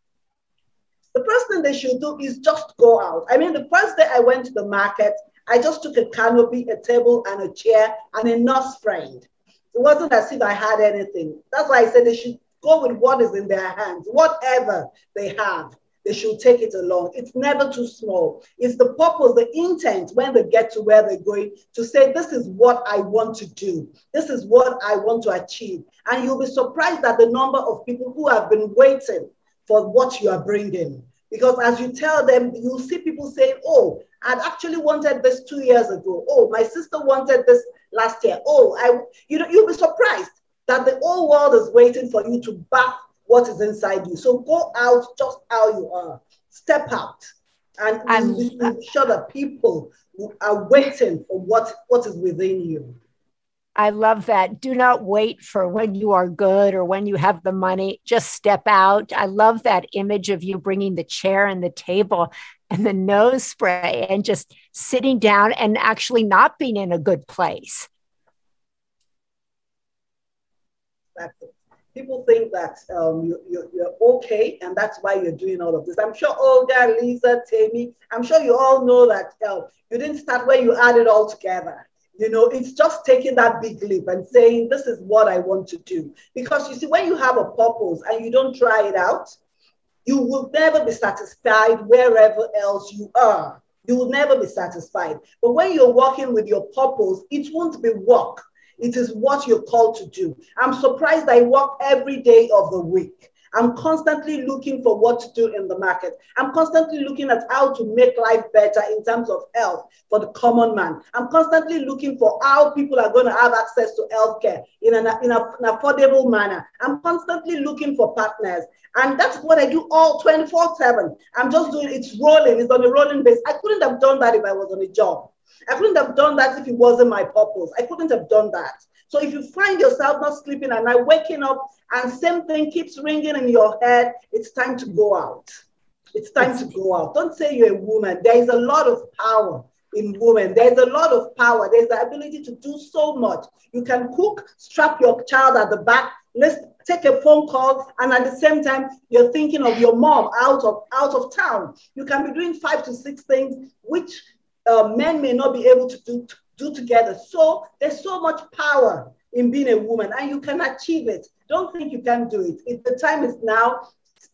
The first thing they should do is just go out. I mean, the first day I went to the market, I just took a canopy, a table, and a chair, and a nurse friend. It wasn't as if I had anything. That's why I said they should go with what is in their hands. Whatever they have, they should take it along. It's never too small. It's the purpose, the intent when they get to where they're going, to say, this is what I want to do. This is what I want to achieve. And you'll be surprised at the number of people who have been waiting for what you are bringing. Because as you tell them, you'll see people saying, oh, I'd actually wanted this 2 years ago. Oh, my sister wanted this last year. Oh, you'll be surprised that the whole world is waiting for you to back what is inside you. So go out just how you are. Step out. And I'm sure that people are waiting for what is within you. I love that. Do not wait for when you are good or when you have the money. Just step out. I love that image of you bringing the chair and the table and the nose spray and just sitting down and actually not being in a good place. That's it. People think that you're okay, and that's why you're doing all of this. I'm sure Olga, Lisa, Tammy, I'm sure you all know that you didn't start where you had it all together. It's just taking that big leap and saying, this is what I want to do. Because you see, when you have a purpose and you don't try it out, you will never be satisfied wherever else you are. You will never be satisfied. But when you're working with your purpose, it won't be work. It is what you're called to do. I'm surprised I work every day of the week. I'm constantly looking for what to do in the market. I'm constantly looking at how to make life better in terms of health for the common man. I'm constantly looking for how people are going to have access to healthcare in an affordable manner. I'm constantly looking for partners. And that's what I do all 24/7. I'm just doing, it's rolling, it's on a rolling base. I couldn't have done that if I was on a job. I couldn't have done that if it wasn't my purpose. I couldn't have done that. So if you find yourself not sleeping at night, waking up, and same thing keeps ringing in your head, it's time to go out. It's time to go out. Don't say you're a woman. There is a lot of power in women. There's a lot of power. There's the ability to do so much. You can cook, strap your child at the back, let's take a phone call, and at the same time, you're thinking of your mom out of town. You can be doing 5 to 6 things, which men may not be able to do together. So there's so much power in being a woman, and you can achieve it. Don't think you can do it. If the time is now,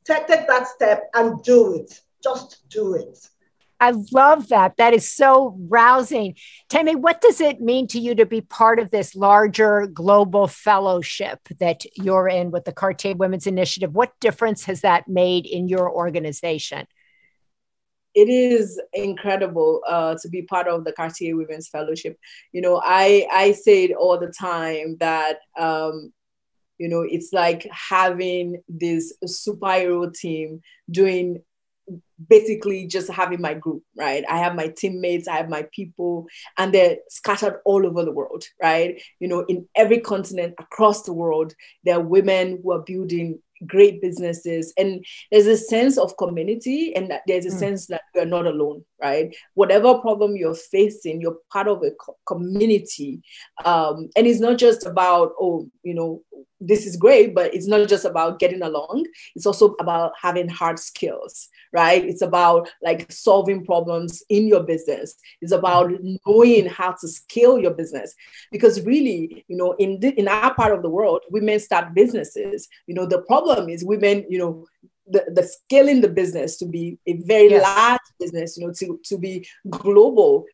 take that step and do it. Just do it. I love that. That is so rousing. Tammy, what does it mean to you to be part of this larger global fellowship that you're in with the Cartier Women's Initiative? What difference has that made in your organization? It is incredible to be part of the Cartier Women's Fellowship. I say it all the time that, it's like having this superhero team doing basically just having my group, right? I have my teammates, I have my people, and they're scattered all over the world, right? In every continent across the world, there are women who are building great businesses, and there's a sense of community, and that there's a sense that you're not alone, right? Whatever problem you're facing, you're part of a community, and it's not just about this is great, but it's not just about getting along. It's also about having hard skills, right? It's about like solving problems in your business. It's about knowing how to scale your business, because really, in our part of the world, women start businesses. The problem is women, the scaling the business to be a very large business, to be global,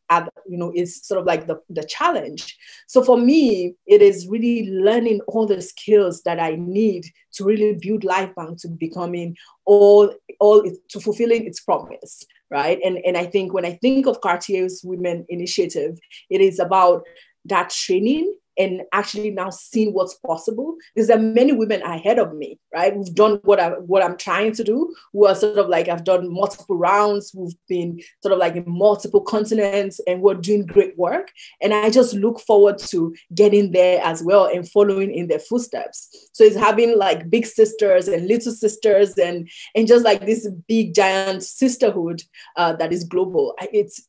is sort of like the challenge. So for me, it is really learning all the skills that I need to really build LifeBank to becoming all to fulfilling its promise, right? And I think when I think of Cartier's Women Initiative, it is about that training and actually now seeing what's possible, because there are many women ahead of me, right? Who've done what I'm trying to do, who are sort of like, I've done multiple rounds, who've been sort of like in multiple continents, and we're doing great work. And I just look forward to getting there as well and following in their footsteps. So it's having like big sisters and little sisters and just like this big giant sisterhood that is global. It's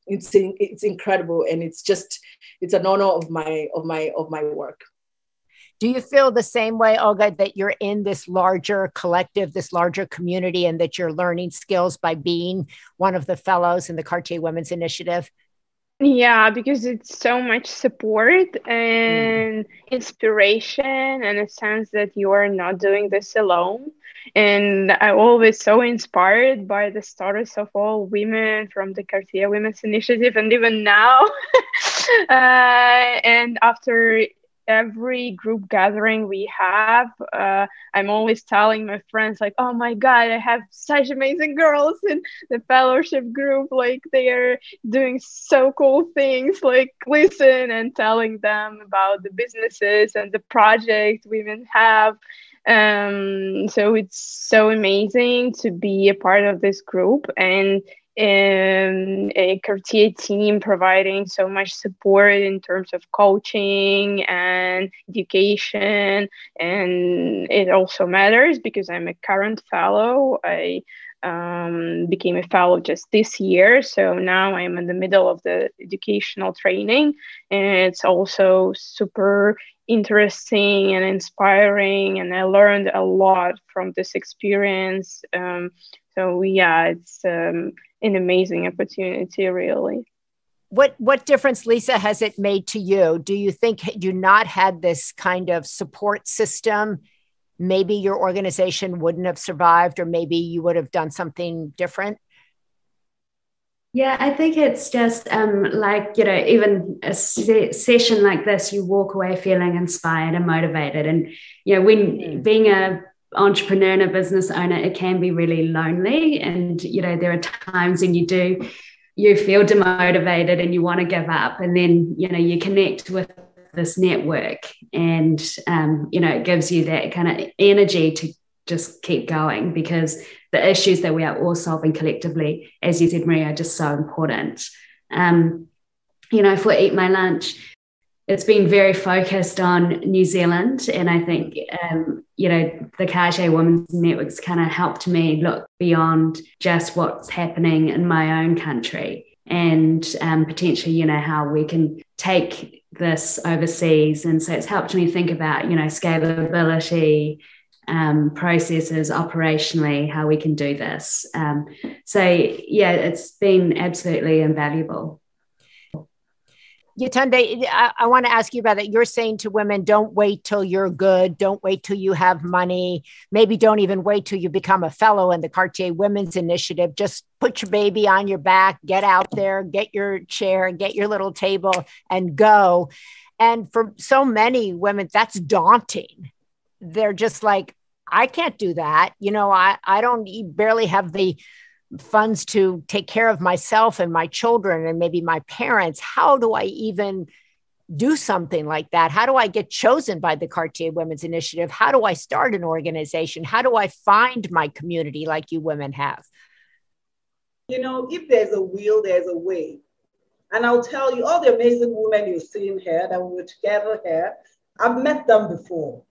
incredible, and it's an honor of my work. Do you feel the same way, Olga, that you're in this larger collective, this larger community, and that you're learning skills by being one of the fellows in the Cartier Women's Initiative? Yeah, because it's so much support and inspiration, and a sense that you are not doing this alone. And I'm always so inspired by the stories of all women from the Cartier Women's Initiative, and even now. And after every group gathering we have, I'm always telling my friends, like, oh my God, I have such amazing girls in the fellowship group. Like, they are doing so cool things, like listen, and telling them about the businesses and the projects women have. So it's so amazing to be a part of this group, and a Cartier team providing so much support in terms of coaching and education. And it also matters because I'm a current fellow. I became a fellow just this year, so now I'm in the middle of the educational training, and it's also super interesting and inspiring, and I learned a lot from this experience. So yeah, it's an amazing opportunity, really. What difference, Lisa, has it made to you? Do you think, had you not had this kind of support system, maybe your organization wouldn't have survived, or maybe you would have done something different? Yeah, I think it's just even a session like this, you walk away feeling inspired and motivated. And, when being a entrepreneur and a business owner, it can be really lonely. And, there are times when you feel demotivated and you want to give up. And then, you connect with this network, and, it gives you that kind of energy to just keep going, because the issues that we are all solving collectively, as you said, Maria, are just so important. For Eat My Lunch, it's been very focused on New Zealand. And I think, the Cartier Women's Network's kind of helped me look beyond just what's happening in my own country, and potentially, how we can take this overseas. And so it's helped me think about, scalability, processes operationally, how we can do this. So yeah, it's been absolutely invaluable. Yetunde, I want to ask you about that. You're saying to women, don't wait till you're good. Don't wait till you have money. Maybe don't even wait till you become a fellow in the Cartier Women's Initiative. Just put your baby on your back, get out there, get your chair, get your little table and go. And for so many women, that's daunting. They're just like, I can't do that. I don't barely have the funds to take care of myself and my children and maybe my parents. How do I even do something like that? How do I get chosen by the Cartier Women's Initiative? How do I start an organization? How do I find my community like you women have? If there's a will, there's a way. And I'll tell you, all the amazing women you're seeing here that we were together here, I've met them before.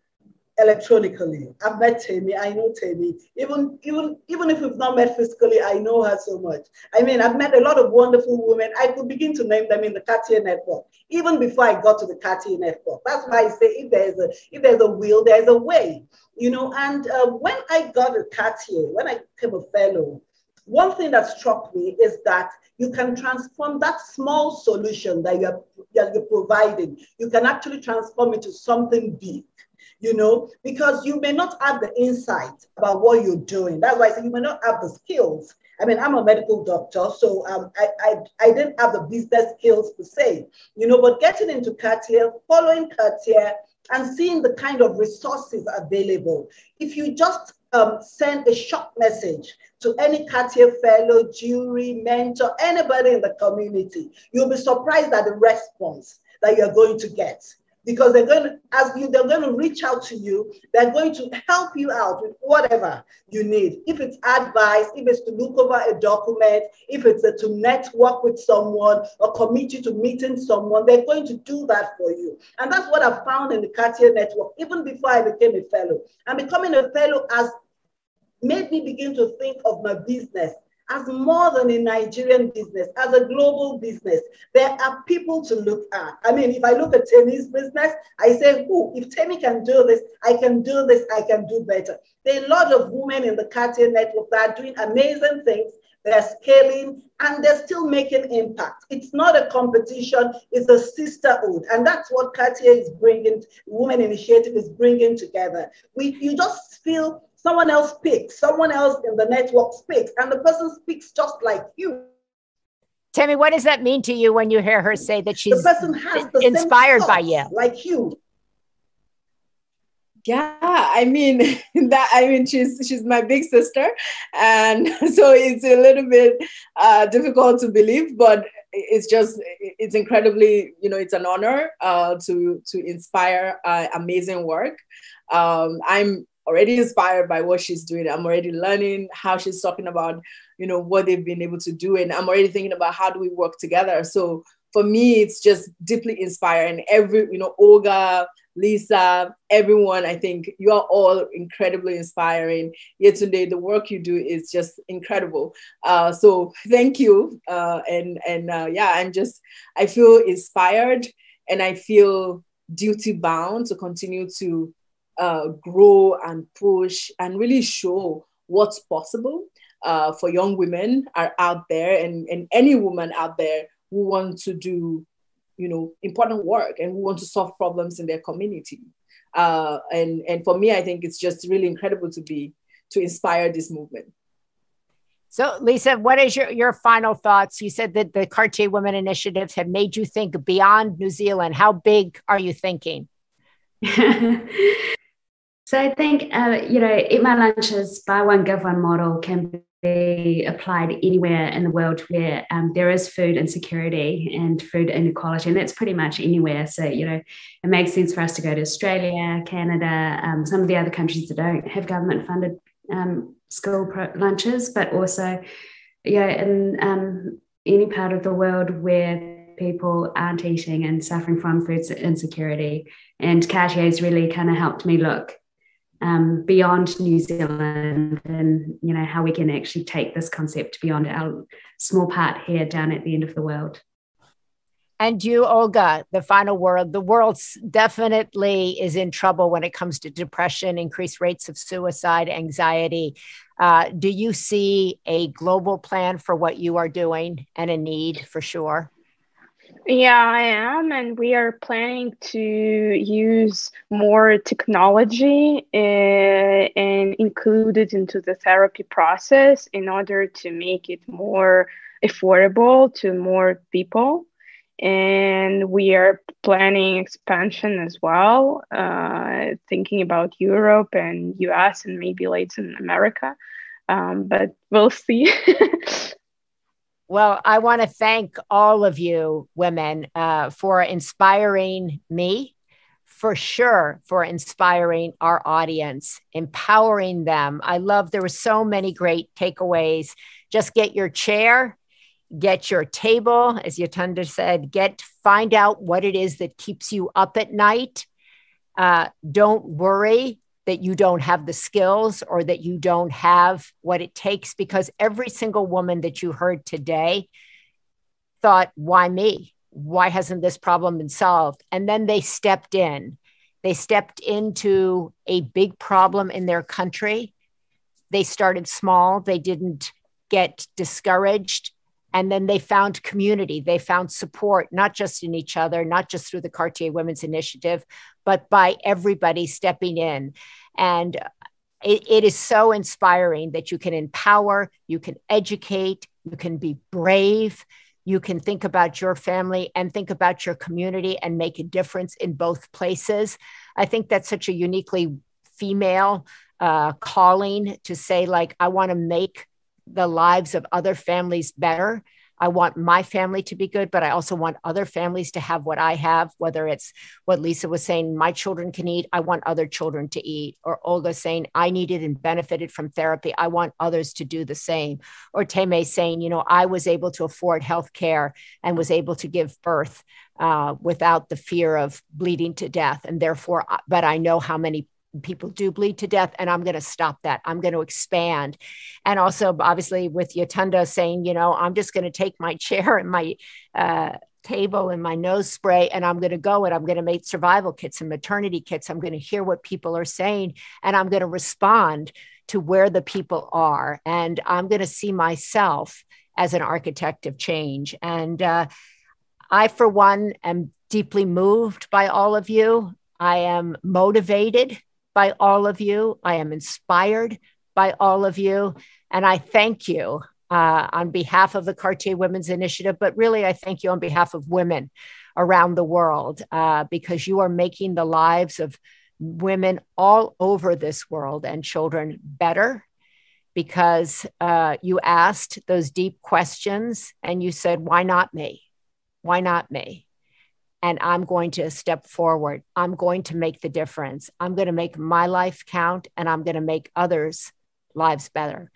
Electronically. I've met Tammy. I know Tammy. Even if we've not met physically, I know her so much. I mean, I've met a lot of wonderful women. I could begin to name them in the Cartier network, even before I got to the Cartier network. That's why I say if there's a will, there's a way. And when I got a Cartier, when I became a fellow, one thing that struck me is that you can transform that small solution that you're providing. You can actually transform it to something big. Because you may not have the insight about what you're doing. That's why I say you may not have the skills. I mean, I'm a medical doctor, so I didn't have the business skills per se, but getting into Cartier, following Cartier, and seeing the kind of resources available. If you just send a short message to any Cartier fellow, jury, mentor, anybody in the community, you'll be surprised at the response that you're going to get. Because they're going to reach out to you. They're going to help you out with whatever you need. If it's advice, if it's to look over a document, if it's to network with someone or commit you to meeting someone, they're going to do that for you. And that's what I found in the Cartier network, even before I became a fellow. And becoming a fellow has made me begin to think of my business as more than a Nigerian business, as a global business. There are people to look at. I mean, if I look at Tammy's business, I say, if Tammy can do this, I can do this, I can do better. There are a lot of women in the Cartier network that are doing amazing things. They're scaling and they're still making impact. It's not a competition, it's a sisterhood. And that's what Cartier is bringing, Women Initiative is bringing together. You just feel someone else speaks, someone else in the network speaks, and the person speaks just like you. Tammy, what does that mean to you when you hear her say that she's the person has the inspired same by you? Like you. Yeah, I mean, she's my big sister. And so it's a little bit difficult to believe, but it's incredibly, it's an honor to inspire amazing work. I'm already inspired by what she's doing. I'm already learning how she's talking about, what they've been able to do. And I'm already thinking about how do we work together. So for me, it's just deeply inspiring. Olga, Lisa, everyone, I think you are all incredibly inspiring. Yetunde, the work you do is just incredible. So thank you. I feel inspired and I feel duty bound to continue to grow and push and really show what's possible for young women are out there and any woman out there who want to do, important work and who want to solve problems in their community. And for me, I think it's just really incredible to inspire this movement. So, Lisa, what is your final thoughts? You said that the Cartier Women Initiatives have made you think beyond New Zealand. How big are you thinking? So I think, Eat My Lunches, Buy One, Give One model can be applied anywhere in the world where there is food insecurity and food inequality, and that's pretty much anywhere. So, it makes sense for us to go to Australia, Canada, some of the other countries that don't have government-funded school lunches, but also, in any part of the world where people aren't eating and suffering from food insecurity. And Cartier has really kind of helped me look beyond New Zealand and, how we can actually take this concept beyond our small part here down at the end of the world. And you, Olga, the final word. The world definitely is in trouble when it comes to depression, increased rates of suicide, anxiety. Do you see a global plan for what you are doing and a need for sure? Yeah, I am. And we are planning to use more technology and include it into the therapy process in order to make it more affordable to more people. And we are planning expansion as well, thinking about Europe and US and maybe Latin America. But we'll see. Well, I want to thank all of you women for inspiring me, for sure, for inspiring our audience, empowering them. I love, there were so many great takeaways. Just get your chair, get your table, as Yatunda said, find out what it is that keeps you up at night. Don't worry that you don't have the skills or that you don't have what it takes, because every single woman that you heard today thought, why me? Why hasn't this problem been solved? And then they stepped in. They stepped into a big problem in their country. They started small. They didn't get discouraged. And then they found community. They found support, not just in each other, not just through the Cartier Women's Initiative, but by everybody stepping in. And it is so inspiring that you can empower, you can educate, you can be brave, you can think about your family and think about your community and make a difference in both places. I think that's such a uniquely female calling, to say, like, I want to make the lives of other families better. I want my family to be good, but I also want other families to have what I have, whether it's what Lisa was saying, my children can eat, I want other children to eat, or Olga saying, I needed and benefited from therapy, I want others to do the same, or Teme saying, you know, I was able to afford healthcare and was able to give birth without the fear of bleeding to death. And therefore, but I know how many people do bleed to death, and I'm going to stop that. I'm going to expand. And also, obviously, with Yatunda saying, you know, I'm just going to take my chair and my table and my nose spray, and I'm going to go and I'm going to make survival kits and maternity kits. I'm going to hear what people are saying, and I'm going to respond to where the people are. And I'm going to see myself as an architect of change. And I, for one, am deeply moved by all of you. I am motivated by all of you. I am inspired by all of you. And I thank you on behalf of the Cartier Women's Initiative, but really I thank you on behalf of women around the world, because you are making the lives of women all over this world and children better, because you asked those deep questions and you said, why not me? Why not me? And I'm going to step forward. I'm going to make the difference. I'm going to make my life count, and I'm going to make others' lives better.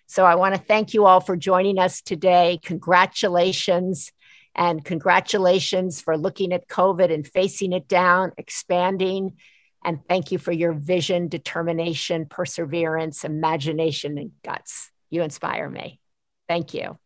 So I want to thank you all for joining us today. Congratulations. And congratulations for looking at COVID and facing it down, expanding. And thank you for your vision, determination, perseverance, imagination, and guts. You inspire me. Thank you.